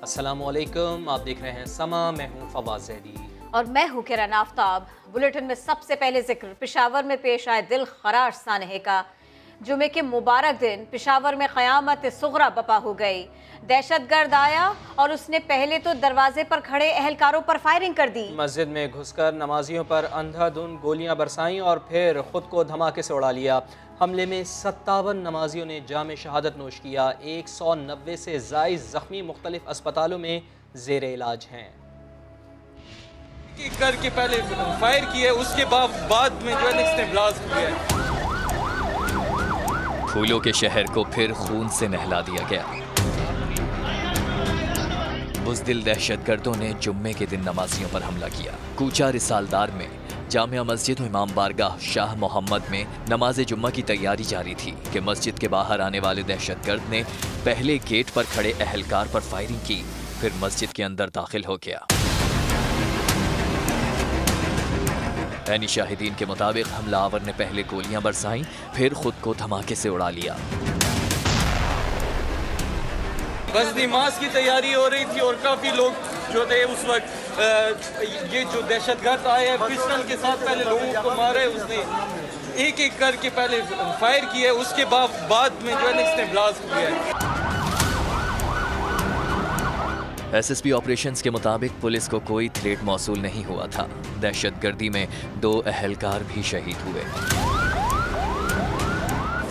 अस्सलामुअलैकुम, आप देख रहे हैं समा। मैं हूं फवाद ज़ैदी और मैं हूं किरण आफ्ताब। बुलेटिन में सबसे पहले जिक्र पेशावर में पेश आए दिल खराश सानहे का। जुमे के मुबारक दिन पेशावर में क़यामत सुगरा बपा हो गई। दहशतगर्द आया और उसने पहले तो दरवाजे पर खड़े अहलकारों पर फायरिंग कर दी। मस्जिद में घुसकर नमाजियों पर अंधाधुंध गोलियां बरसाईं और फिर खुद को धमाके से उड़ा लिया। हमले में 57 नमाजियों ने जाम शहादत नोश किया। 190 से ज़ायद ज़ख्मी मुख्तलिफ अस्पतालों में ज़ेर इलाज हैं। करके पहले फायर किए, उसके बाद में जो ने ब्लास्ट किया। फूलों के शहर को फिर खून से नहला दिया गया। बुज़दिल दहशतगर्दों ने जुम्मे के दिन नमाजियों पर हमला किया। कूचा रिसालदार में जामिया मस्जिद इमाम बारगाह शाह मोहम्मद में नमाज जुम्मा की तैयारी जारी थी कि मस्जिद के बाहर आने वाले दहशतगर्द ने पहले गेट पर खड़े अहलकार पर फायरिंग की, फिर मस्जिद के अंदर दाखिल हो गया। ऐनी शाहिदीन के मुताबिक हमलावर ने पहले गोलियां बरसाईं, फिर खुद को धमाके से उड़ा लिया। बस नमाज की तैयारी हो रही थी और काफी लोग जो थे उस वक्त ये जो दहशतगर्द आए हैं पिस्टल के साथ पहले लोगों को मारे। उसने एक एक करके पहले फायर किए, उसके बाद में जो ने ब्लास्ट किया। एसएसपी ऑपरेशंस के मुताबिक पुलिस को कोई थ्रेट मौसूल नहीं हुआ था। दहशतगर्दी में 2 अहलकार भी शहीद हुए।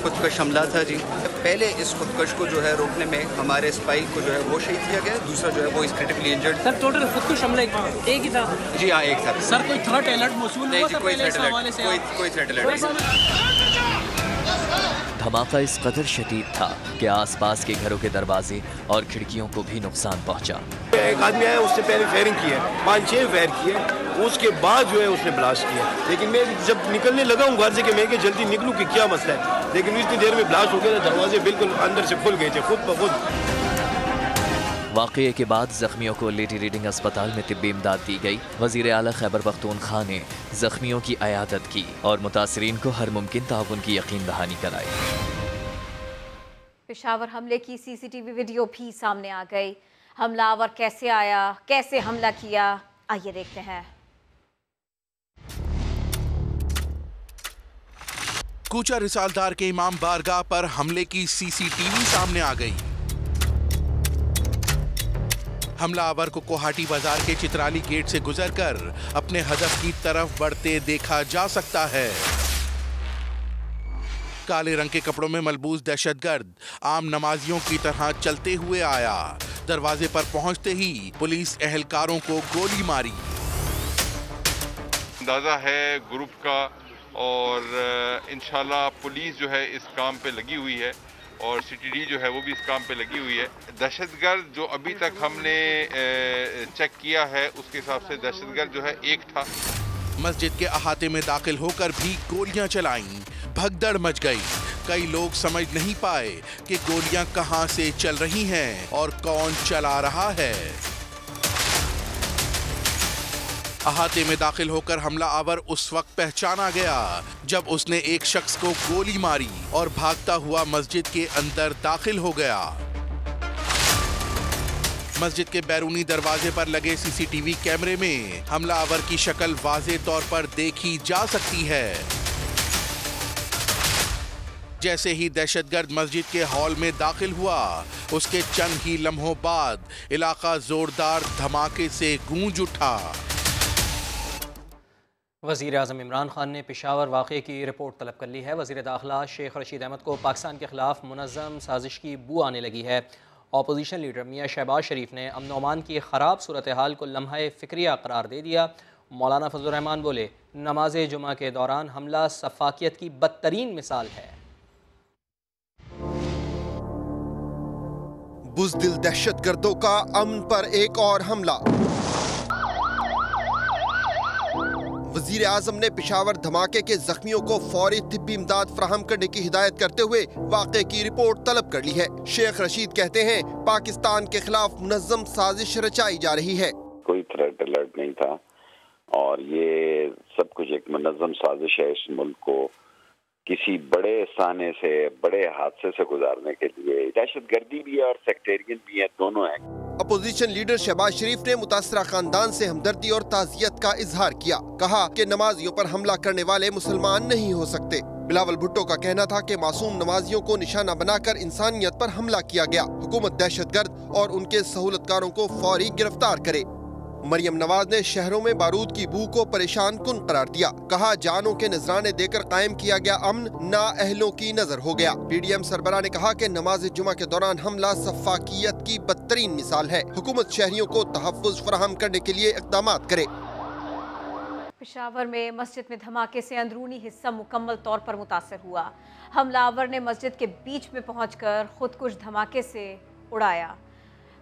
खुदकश हमला था जी। पहले इस खुदकश को जो है रोकने में हमारे स्पाई को जो है वो शहीद किया गया, दूसरा जो है वो इस क्रिटिकली इंजर्ड। सर टोटल खुदकुश हमला एक ही था? जी हाँ, एक था। सर कोई थ्रेट अलर्ट मौसूल हुआ था? कोई थ्रेट अलर्ट। धमाका इस कदर शदीद था कि आसपास के घरों के दरवाजे और खिड़कियों को भी नुकसान पहुंचा। एक आदमी आया, उससे पहले फायरिंग की है, 5-6 फायर किए, उसके बाद जो है उसने ब्लास्ट किया। लेकिन मैं जब निकलने लगा हूँ घर से कि मैं जल्दी निकलूँ कि क्या मसला है, लेकिन इतनी देर में ब्लास्ट हो गया, दरवाजे बिल्कुल अंदर से खुल गए थे खुद ब खुद। वाक़ये के बाद जख्मियों को लेडी रीडिंग अस्पताल में तिब्बी इमदाद दी गई। वज़ीर आला खैबर पख्तूनख्वा ने जख्मियों की अयादत की और मुतासरीन को हर मुमकिन ताउन की यकीन दहानी कराई। पेशावर हमले की सीसीटीवी वीडियो भी सामने आ गई। हमलावर कैसे आया, कैसे हमला किया, आइए देखते हैं। कूचा रिसालदार के इमाम बारगाह पर हमले की सीसीटीवी सामने आ गई। हमलावर को कोहाटी बाजार के चित्राली गेट से गुजरकर अपने हदफ की तरफ बढ़ते देखा जा सकता है। काले रंग के कपड़ों में मलबूस दहशतगर्द आम नमाजियों की तरह चलते हुए आया। दरवाजे पर पहुंचते ही पुलिस एहलकारों को गोली मारी। अंदाजा है ग्रुप का और इंशाल्लाह पुलिस जो है इस काम पे लगी हुई है और सीटीडी जो है वो भी इस काम पे लगी हुई है। दहशतगर्द जो अभी तक हमने चेक किया है उसके हिसाब से दहशतगर्द जो है एक था। मस्जिद के अहाते में दाखिल होकर भी गोलियां चलाईं, भगदड़ मच गई। कई लोग समझ नहीं पाए कि गोलियां कहां से चल रही हैं और कौन चला रहा है। अहाते में दाखिल होकर हमला आवर उस वक्त पहचाना गया जब उसने एक शख्स को गोली मारी और भागता हुआ मस्जिद के अंदर दाखिल हो गया। मस्जिद के बैरूनी दरवाजे पर लगे सीसीटीवी कैमरे में हमला आवर की शक्ल वाज़े तौर पर देखी जा सकती है। जैसे ही दहशतगर्द मस्जिद के हॉल में दाखिल हुआ, उसके चंद ही लम्हों बाद इलाका जोरदार धमाके से गूंज उठा। वज़ीर आज़म इमरान खान ने पेशावर वाक़े की रिपोर्ट तलब कर ली है। वज़ीर दाखिला शेख रशीद अहमद को पाकिस्तान के खिलाफ मुनज़्ज़म साजिश की बू आने लगी है। अपोजिशन लीडर मियाँ शहबाज शरीफ ने अमन ओमान की ख़राब सूरत हाल को लम्हा फ़िक्रिया करार दे दिया। मौलाना फजलुर रहमान बोले, नमाज जुमा के दौरान हमला सफाकियत की बदतरीन मिसाल है। बुज़दिल दहशतगर्दों का अमन पर एक और हमला। वज़ीर आज़म ने पेशावर धमाके के जख्मियों को फौरी तिब्बी इमदाद फराहम करने की हिदायत करते हुए वाक़े की रिपोर्ट तलब कर ली है। शेख रशीद कहते हैं पाकिस्तान के खिलाफ मुनज़्ज़म साजिश रचाई जा रही है। कोई थ्रेट अलर्ट नहीं था और ये सब कुछ एक मुनज़्ज़म साजिश है इस मुल्क को किसी बड़े साने से, बड़े हादसे से गुजारने के लिए। दहशतगर्दी भी है और सेक्टेरियन भी है, दोनों हैं। अपोजिशन लीडर शहबाज शरीफ ने मुतासरा खानदान से हमदर्दी और ताज़ियत का इजहार किया। कहा कि नमाजियों पर हमला करने वाले मुसलमान नहीं हो सकते। बिलावल भुट्टो का कहना था कि मासूम नमाजियों को निशाना बनाकर इंसानियत पर हमला किया गया। हुकूमत दहशतगर्द और उनके सहूलतकारों को फौरी गिरफ्तार करे। मरियम नवाज ने शहरों में बारूद की बू को परेशान कुन करार दिया। कहा जानों के नजराने देकर कायम किया गया अमन नाअहलों की नजर हो गया। PDM सरबराह ने कहा कि नमाज जुमा के दौरान हमला सफाकियत की बदतरीन मिसाल है। हुकूमत शहरियों को तहफ़्फ़ुज़ फराहम करने के लिए इक़दामात करे। पेशावर में मस्जिद में धमाके से अंदरूनी हिस्सा मुकम्मल तौर पर मुतासर हुआ। हमलावर ने मस्जिद के बीच में पहुंचकर खुद कुछ धमाके से उड़ाया।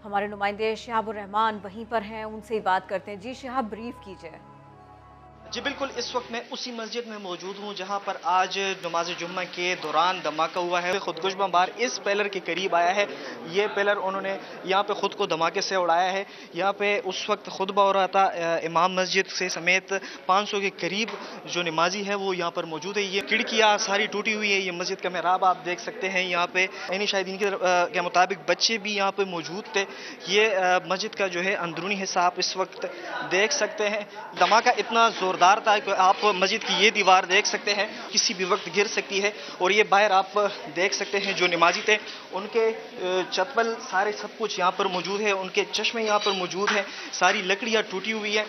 हमारे नुमाइंदे शिहाबुर रहमान वहीं पर हैं, उनसे ही बात करते हैं। जी शिहाब, ब्रीफ कीजिए। जी बिल्कुल, इस वक्त मैं उसी मस्जिद में मौजूद हूँ जहाँ पर आज नमाज जुम्मा के दौरान धमाका हुआ है। खुदकुश बमबार इस पिलर के करीब आया है। ये पिलर उन्होंने यहाँ पे खुद को धमाके से उड़ाया है। यहाँ पे उस वक्त खुतबा हो रहा था। इमाम मस्जिद से समेत 500 के करीब जो नमाजी है वो यहाँ पर मौजूद है। ये खिड़कियाँ सारी टूटी हुई है। ये मस्जिद का मेहराब आप देख सकते हैं। यहाँ पे यानी शायद इनके मुताबिक बच्चे भी यहाँ पे मौजूद थे। ये मस्जिद का जो है अंदरूनी हिस्सा आप इस वक्त देख सकते हैं। धमाका इतना जोरदार था कि आप मस्जिद की ये दीवार देख सकते हैं, किसी भी वक्त गिर सकती है। और ये बाहर आप देख सकते हैं जो नमाजी थे उनके चप्पल सारे सब कुछ यहाँ पर मौजूद है। उनके चश्मे यहाँ पर मौजूद हैं। सारी लकड़ियाँ टूटी हुई हैं।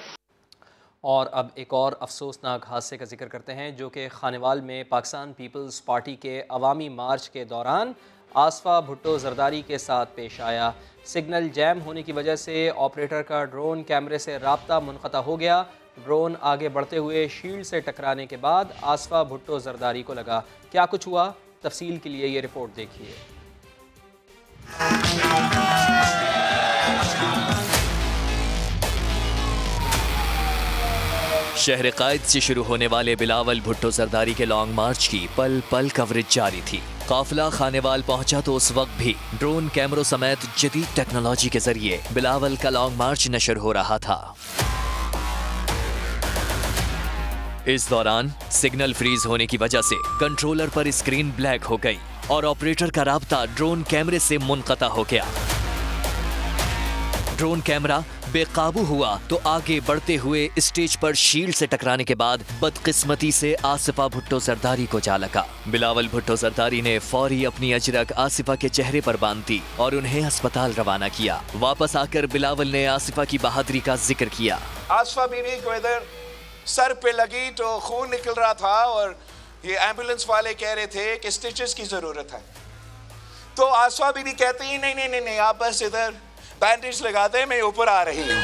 और अब एक और अफसोसनाक हादसे का जिक्र करते हैं जो कि खानेवाल में पाकिस्तान पीपल्स पार्टी के अवामी मार्च के दौरान आसफा भुट्टो जरदारी के साथ पेश आया। सिग्नल जैम होने की वजह से ऑपरेटर का ड्रोन कैमरे से राब्ता मुनक़ता हो गया। ड्रोन आगे बढ़ते हुए शील्ड से टकराने के बाद आसफा भुट्टो जरदारी को लगा। क्या कुछ हुआ, तफसील के लिए ये रिपोर्ट देखिए। शहर कायद से शुरू होने वाले बिलावल भुट्टो जरदारी के लॉन्ग मार्च की पल पल कवरेज जारी थी। काफिला खानेवाल पहुंचा तो उस वक्त भी ड्रोन कैमरों समेत जदीद टेक्नोलॉजी के जरिए बिलावल का लॉन्ग मार्च नशर हो रहा था। इस दौरान सिग्नल फ्रीज होने की वजह से कंट्रोलर पर स्क्रीन ब्लैक हो गई और ऑपरेटर का राब्ता ड्रोन कैमरे से मुनक़ता हो गया। ड्रोन कैमरा बेकाबू हुआ तो आगे बढ़ते हुए स्टेज पर शील्ड से टकराने के बाद बदकिस्मती से आसिफा भुट्टो जरदारी को जा लगा। बिलावल भुट्टो जरदारी ने फौरी अपनी अजरक आसिफा के चेहरे पर बांध दी और उन्हें अस्पताल रवाना किया। वापस आकर बिलावल ने आसिफा की बहादुरी का जिक्र किया। आसिफा बीवी को इधर सर पे लगी तो खून निकल रहा था और ये एम्बुलेंस वाले कह रहे थे कि स्टिचेस की जरूरत है। तो आसिफा बीवी कहती है नहीं नहीं नहीं नहीं, आप बस इधर बैंडेज लगाते हैं, मैं ऊपर आ रही हूँ।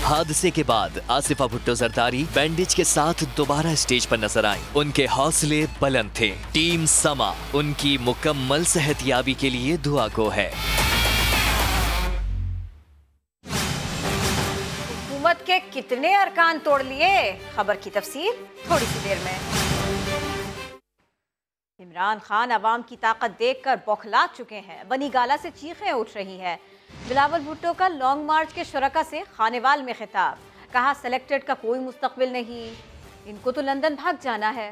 हादसे के बाद आसिफा भुट्टो जरदारी बैंडेज के साथ दोबारा स्टेज पर नजर आई। उनके हौसले बुलंद थे। टीम समा उनकी मुकम्मल सेहतयाबी के लिए दुआ गो है। हुकूमत के कितने अरकान तोड़ लिए, खबर की तफसील थोड़ी सी देर में। इमरान खान अवाम की ताकत देखकर बौखला चुके हैं। बनी गाला से चीखें उठ रही हैं। बिलावल भुट्टो का लॉन्ग मार्च के शुरका से खानेवाल में खिताब। कहा सेलेक्टेड का कोई मुस्तकबिल नहीं, इनको तो लंदन भाग जाना है।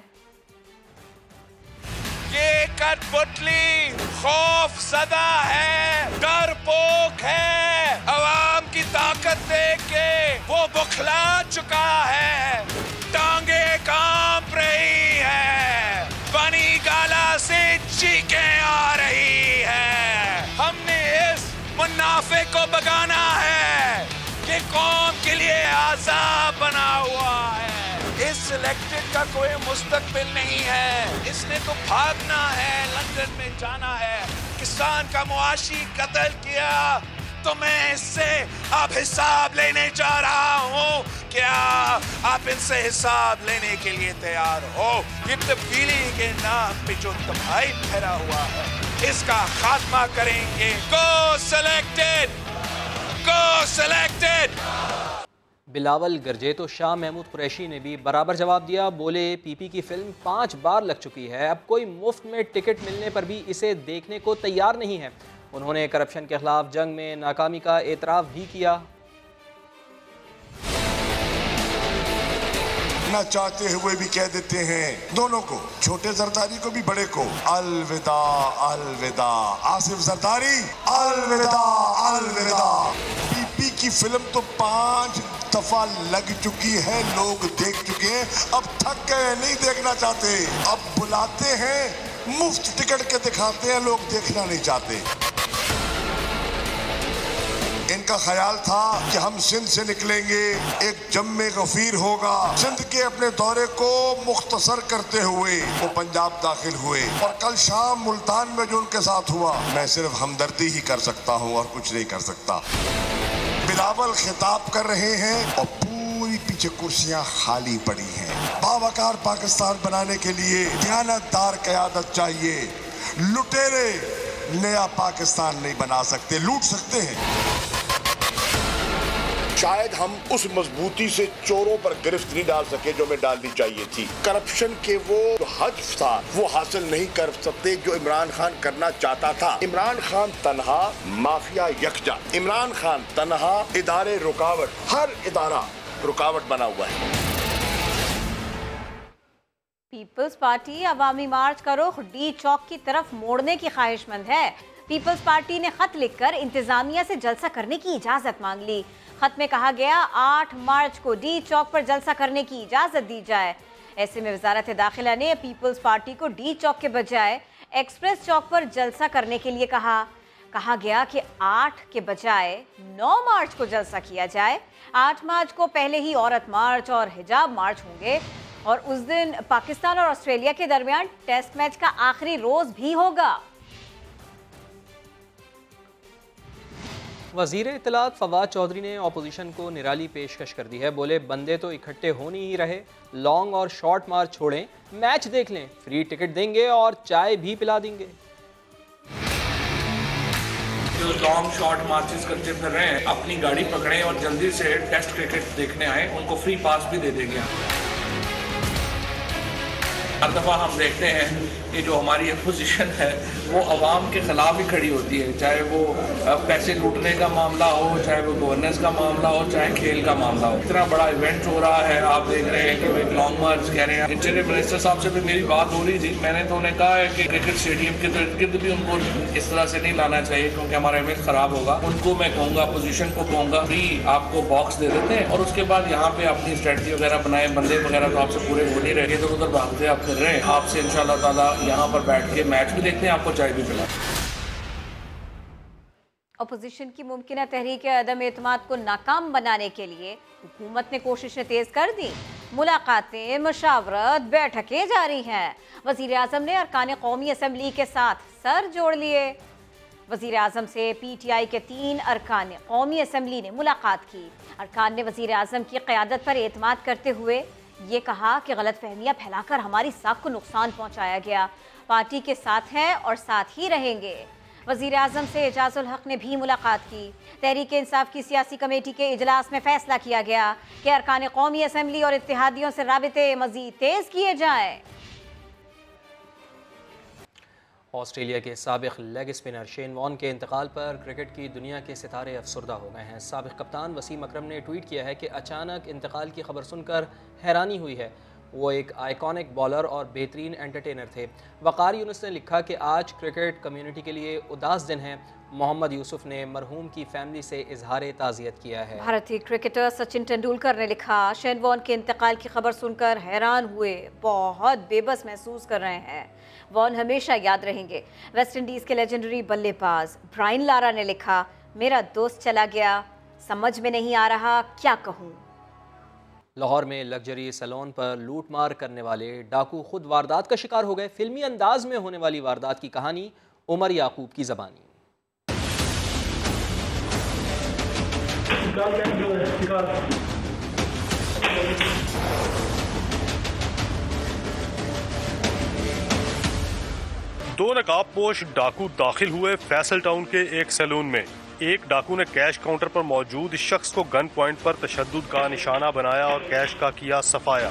ये कठपुतली खौफ ज़दा है, डरपोक है। अवाम की ताकत देख के वो बौखला चुका है। टांगे कांप रही है। बनी गाला से चीखें आ रही है। हमने इस मुनाफे को भगाना है। ये कौम के लिए आजाद बना हुआ है। इस सिलेक्टेड का कोई मुस्तकबिल नहीं है। इसने तो भागना है, लंदन में जाना है। किसान का मुआशी कत्ल किया तो मैं इससे अब हिसाब लेने जा रहा हूँ। क्या आप इनसे हिसाब लेने के लिए तैयार हो? ये तब्दीली के नाम पे जो तबाही फैला हुआ है, इसका खात्मा करेंगे। गो सिलेक्टेड, गो सिलेक्टेड। बिलावल गरजे तो शाह महमूद कुरैशी ने भी बराबर जवाब दिया। बोले पीपी की फिल्म 5 बार लग चुकी है, अब कोई मुफ्त में टिकट मिलने पर भी इसे देखने को तैयार नहीं है। उन्होंने करप्शन के खिलाफ जंग में नाकामी का एतराफ़ भी किया। न चाहते हुए भी कह देते हैं दोनों को, छोटे जरदारी को भी बड़े को, अलविदा अलविदा। आसिफ जरदारी अलविदा अलविदा। बीपी की फिल्म तो 5 दफा लग चुकी है, लोग देख चुके हैं, अब थक गए, नहीं देखना चाहते। अब बुलाते हैं, मुफ्त टिकट के दिखाते हैं, लोग देखना नहीं चाहते। इनका ख्याल था कि हम सिंध से निकलेंगे, एक जम्मे गफीर होगा। सिंध के अपने दौरे को मुख्तसर करते हुए वो पंजाब दाखिल हुए और कल शाम मुल्तान में जो उनके साथ हुआ, मैं सिर्फ हमदर्दी ही कर सकता हूँ और कुछ नहीं कर सकता। बिलावल खिताब कर रहे हैं और पूरी पीछे कुर्सियां खाली पड़ी हैं। बावकार पाकिस्तान बनाने के लिए दयानतदार क़यादत चाहिए। लुटेरे नया पाकिस्तान नहीं बना सकते, लूट सकते हैं। शायद हम उस मजबूती से चोरों पर गिरफ्त नहीं डाल सके जो हमें डालनी चाहिए थी। करप्शन के वो हद था वो हासिल नहीं कर सकते जो इमरान खान करना चाहता था। इमरान खान तन्हा, माफिया यकजा। इमरान खान तन्हा, इदारे रुकावट, हर इदारा रुकावट बना हुआ है। पीपल्स पार्टी अवामी मार्च का रुख डी चौक की तरफ मोड़ने की ख्वाहिशमंद है। पीपल्स पार्टी ने खत लिखकर इंतजामिया से जलसा करने की इजाजत मांग ली। खत में कहा गया 8 मार्च को डी चौक पर जलसा करने की इजाजत दी जाए। ऐसे में वजारत दाखिला ने पीपल्स पार्टी को डी चौक के बजाय एक्सप्रेस चौक पर जलसा करने के लिए कहा गया कि 8 के बजाय 9 मार्च को जलसा किया जाए। 8 मार्च को पहले ही औरत मार्च और हिजाब मार्च होंगे और उस दिन पाकिस्तान और ऑस्ट्रेलिया के दरमियान टेस्ट मैच का आखिरी रोज भी होगा। वज़ीर इत्तलात फवाद चौधरी ने अपोजिशन को निराली पेशकश कर दी है। बोले बंदे तो इकट्ठे हो नहीं रहे, लॉन्ग और शॉर्ट मार्च छोड़ें, मैच देख लें, फ्री टिकट देंगे और चाय भी पिला देंगे। जो लॉन्ग शॉर्ट मार्चेस करते फिर रहे हैं, अपनी गाड़ी पकड़ें और जल्दी से टेस्ट क्रिकेट देखने आए, उनको फ्री पास भी दे देंगे। हर दफ़ा हम देखते हैं कि जो हमारी अपोजिशन है वो अवाम के खिलाफ ही खड़ी होती है, चाहे वो पैसे लूटने का मामला हो, चाहे वो गवर्नेंस का मामला हो, चाहे खेल का मामला हो। इतना बड़ा इवेंट हो रहा है, आप देख रहे हैं कि वो लॉन्ग मार्च कह रहे हैं। इंटीरियर मिनिस्टर साहब से भी मेरी बात हो रही थी, मैंने तो उन्हें कहा है कि क्रिकेट स्टेडियम के इर्द गिर्द भी उनको इस तरह से नहीं लाना चाहिए क्योंकि हमारा इमेज खराब होगा। उनको मैं कहूँगा, अपोजिशन को कहूँगा, फ्री आपको बॉक्स दे देते हैं और उसके बाद यहाँ पे अपनी स्ट्रेटजी वगैरह बनाए। बंदे वगैरह तो आपसे पूरे हो नहीं रहे, तो उधर भागते आप फिर रहे हैं। आपसे इंशाल्लाह ताला यहाँ पर बैठ के मैच भी देखते हैं, आपको चाय भी पिला। अपोजिशन की मुमकिन तहरीक अदम एतमाद को नाकाम बनाने के लिए हुकूमत ने कोशिशें तेज कर दी। मुलाकातें, मशावरत, बैठकें जारी हैं। वज़ीर आज़म ने अरकान कौमी असम्बली के साथ सर जोड़ लिए। वज़ीर आज़म से PTI के 3 अरकान कौमी असम्बली ने मुलाकात की। अरकान ने वज़ीर आज़म की क़यादत पर एतमाद करते हुए ये कहा कि गलतफहमियां फैलाकर हमारी साख को नुकसान पहुंचाया गया। पार्टी के साथ हैं और साथ ही रहेंगे। वज़ीर आज़म से एजाजुल हक ने भी मुलाकात की। तहरीक इंसाफ की सियासी कमेटी के इजलास में फैसला किया गया कि अरकान कौमी असम्बली और इत्तेहादियों से राबिते मज़ीद तेज़ किए जाएँ। ऑस्ट्रेलिया के साबिक़ लेग स्पिनर शेन वॉन के इंतकाल पर क्रिकेट की दुनिया के सितारे अफसरदा हो गए हैं। साबिक़ कप्तान वसीम अकरम ने ट्वीट किया है कि अचानक इंतकाल की खबर सुनकर हैरानी हुई है। वो एक आइकॉनिक बॉलर और बेहतरीन एंटरटेनर थे। वक़ार यूनुस ने लिखा कि आज क्रिकेट कम्युनिटी के लिए उदास दिन है। मोहम्मद यूसुफ ने मरहूम की फैमिली से इजहार ताज़ियत किया है। भारतीय क्रिकेटर सचिन तेंदुलकर ने लिखा, शेन वॉन के इंतकाल की खबर सुनकर हैरान हुए, बहुत बेबस महसूस कर रहे हैं। वॉन हमेशा याद रहेंगे। वेस्ट इंडीज़ के लेजेंडरी बल्लेबाज ब्रायन लारा ने लिखा, मेरा दोस्त चला गया, समझ में नहीं आ रहा क्या कहूँ। लाहौर में लग्जरी सैलून पर लूटमार करने वाले डाकू खुद वारदात का शिकार हो गए। फिल्मी अंदाज में होने वाली वारदात की कहानी उमर याकूब की ज़बानी। दो नकाबपोश डाकू दाखिल हुए फैसल टाउन के एक सैलून में। एक डाकू ने कैश काउंटर पर मौजूद शख्स को गन पॉइंट पर तशद्दुद का निशाना बनाया और कैश का किया सफाया।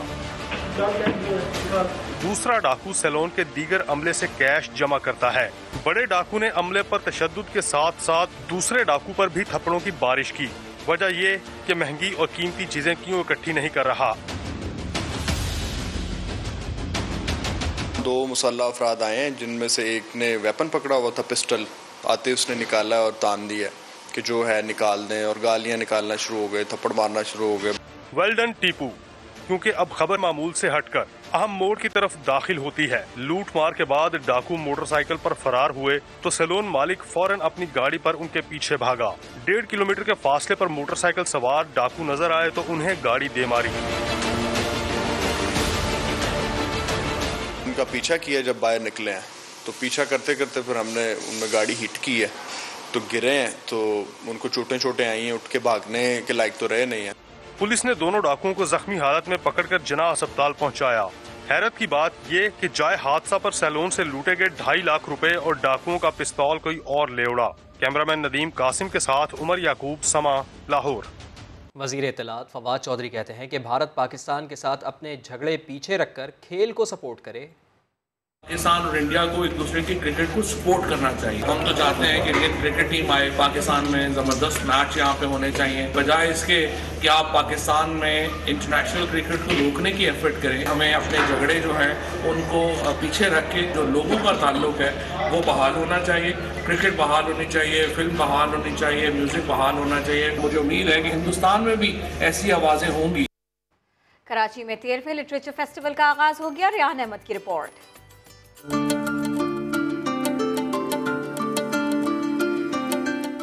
दूसरा डाकू सैलून के दीगर अमले से कैश जमा करता है। बड़े डाकू ने अमले पर तशद्दुद के साथ साथ दूसरे डाकू पर भी थप्पड़ों की बारिश की। वजह ये कि महंगी और कीमती चीजें क्यों इकट्ठी नहीं कर रहा। 2 मुसल्लह अफराद आए हैं, जिनमें से एक ने वेपन पकड़ा हुआ था, पिस्टल आते उसने निकाला और तान दिया कि जो है निकाल दें, और गालियां निकालना शुरू हो गए, थप्पड़ मारना शुरू हो गए। वेल डन टीपू, क्योंकि अब खबर मामूल से हटकर अहम मोड़ की तरफ दाखिल होती है। लूट मार के बाद डाकू मोटरसाइकिल पर फरार हुए तो सैलून मालिक फौरन अपनी गाड़ी पर उनके पीछे भागा। 1.5 किलोमीटर के फासले पर मोटरसाइकिल सवार डाकू नजर आए तो उन्हें गाड़ी दे मारी। उनका पीछा किया, जब बाहर निकले हैं तो पीछा करते करते फिर हमने उनमें गाड़ी हिट की है, तो गिरे हैं, तो उनको चोटें आई हैं, उठ के भागने के लायक तो रहे नहीं है। पुलिस ने दोनों डाकुओं को जख्मी हालत में पकड़कर जना अस्पताल पहुंचाया। हैरत की बात ये कि जाए हादसा पर सैलून से लूटे गए 2.5 लाख रुपए और डाकुओं का पिस्तौल कोई और ले उड़ा। कैमरामैन नदीम कासिम के साथ उमर याकूब, समा, लाहौर। वज़ीर इत्तलात फवाद चौधरी कहते हैं कि भारत पाकिस्तान के साथ अपने झगड़े पीछे रखकर खेल को सपोर्ट करे। पाकिस्तान और इंडिया को एक दूसरे की क्रिकेट को सपोर्ट करना चाहिए। हम तो चाहते हैं कि इंडियन क्रिकेट टीम आए पाकिस्तान में, ज़बरदस्त मैच यहाँ पे होने चाहिए, बजाय इसके कि आप पाकिस्तान में इंटरनेशनल क्रिकेट को रोकने की एफर्ट करें। हमें अपने झगड़े जो हैं उनको पीछे रख के जो लोगों का ताल्लुक है वो बहाल होना चाहिए, क्रिकेट बहाल होनी चाहिए, फिल्म बहाल होनी चाहिए, म्यूजिक बहाल होना चाहिए। मुझे उम्मीद है कि हिंदुस्तान में भी ऐसी आवाज़ें होंगी। कराची में 13वें लिटरेचर फेस्टिवल का आगाज हो गया। रियान अहमद की रिपोर्ट।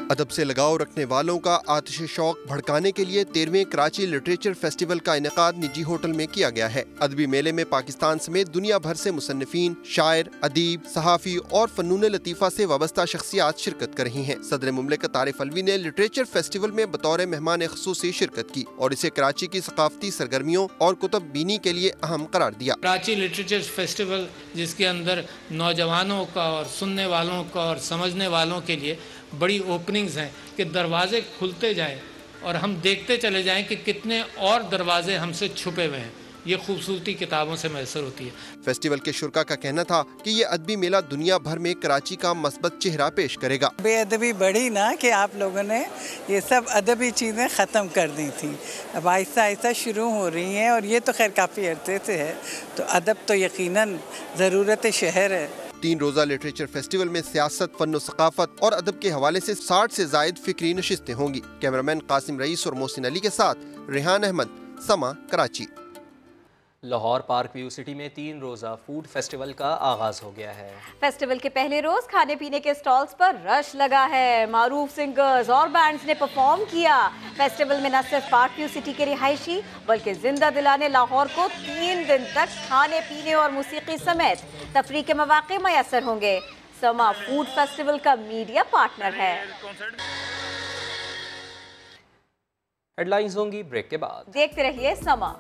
अदब से लगाव रखने वालों का आतिश शौक भड़काने के लिए 13वें कराची लिटरेचर फेस्टिवल का इनेकाद निजी होटल में किया गया है। अदबी मेले में पाकिस्तान समेत दुनिया भर से मुसन्निफीन, शायर, अदीब, सहाफ़ी और फनून लतीफ़ा से वाबस्ता शख्सियात शिरकत कर रही हैं। सदर मुमलिकत आरिफ अलवी ने लिटरेचर फेस्टिवल में बतौर मेहमान ख़ुसूसी शिरकत की और इसे कराची की सकाफती सरगर्मियों और कुतुब बीनी के लिए अहम करार दिया। कराची लिटरेचर फेस्टिवल, जिसके अंदर नौजवानों का और सुनने वालों का और समझने वालों के लिए बड़ी ओपनिंग्स हैं कि दरवाजे खुलते जाएं और हम देखते चले जाएं कि कितने और दरवाजे हमसे छुपे हुए हैं। ये खूबसूरती किताबों से मैसर होती है। फेस्टिवल के शुरका का कहना था कि ये अदबी मेला दुनिया भर में कराची का मस्बत चेहरा पेश करेगा। बेअदबी बढ़ी ना कि आप लोगों ने ये सब अदबी चीज़ें ख़त्म कर दी थी, अब आहिस्ता आहिस्ता शुरू हो रही हैं और ये तो खैर काफ़ी अरसे से है, तो अदब तो यकीनन ज़रूरत शहर है। 3 रोज़ा लिटरेचर फेस्टिवल में सियासत, फन, सकाफत और अदब के हवाले से 60 से जायद फिक्री नशिस्तें होंगी। कैमरामैन कासिम रईस और मोहसिन अली के साथ रेहान अहमद, समा, Karachi. Lahore park view city में 3 रोज़ा फूड फेस्टिवल का आगाज हो गया है। फेस्टिवल के पहले रोज खाने पीने के स्टॉल्स पर रश लगा है। मारूफ सिंगर्स और बैंड्स ने परफॉर्म किया। फेस्टिवल में न सिर्फ पार्क व्यू सिटी के रिहायशी बल्कि जिंदा दिलाने लाहौर को 3 दिन तक खाने पीने और मूसीकी समेत तफरीह के मौके मैसर होंगे। समा फूड फेस्टिवल का मीडिया पार्टनर है। हेडलाइंस होंगी ब्रेक के बाद। देखते रहिए समा।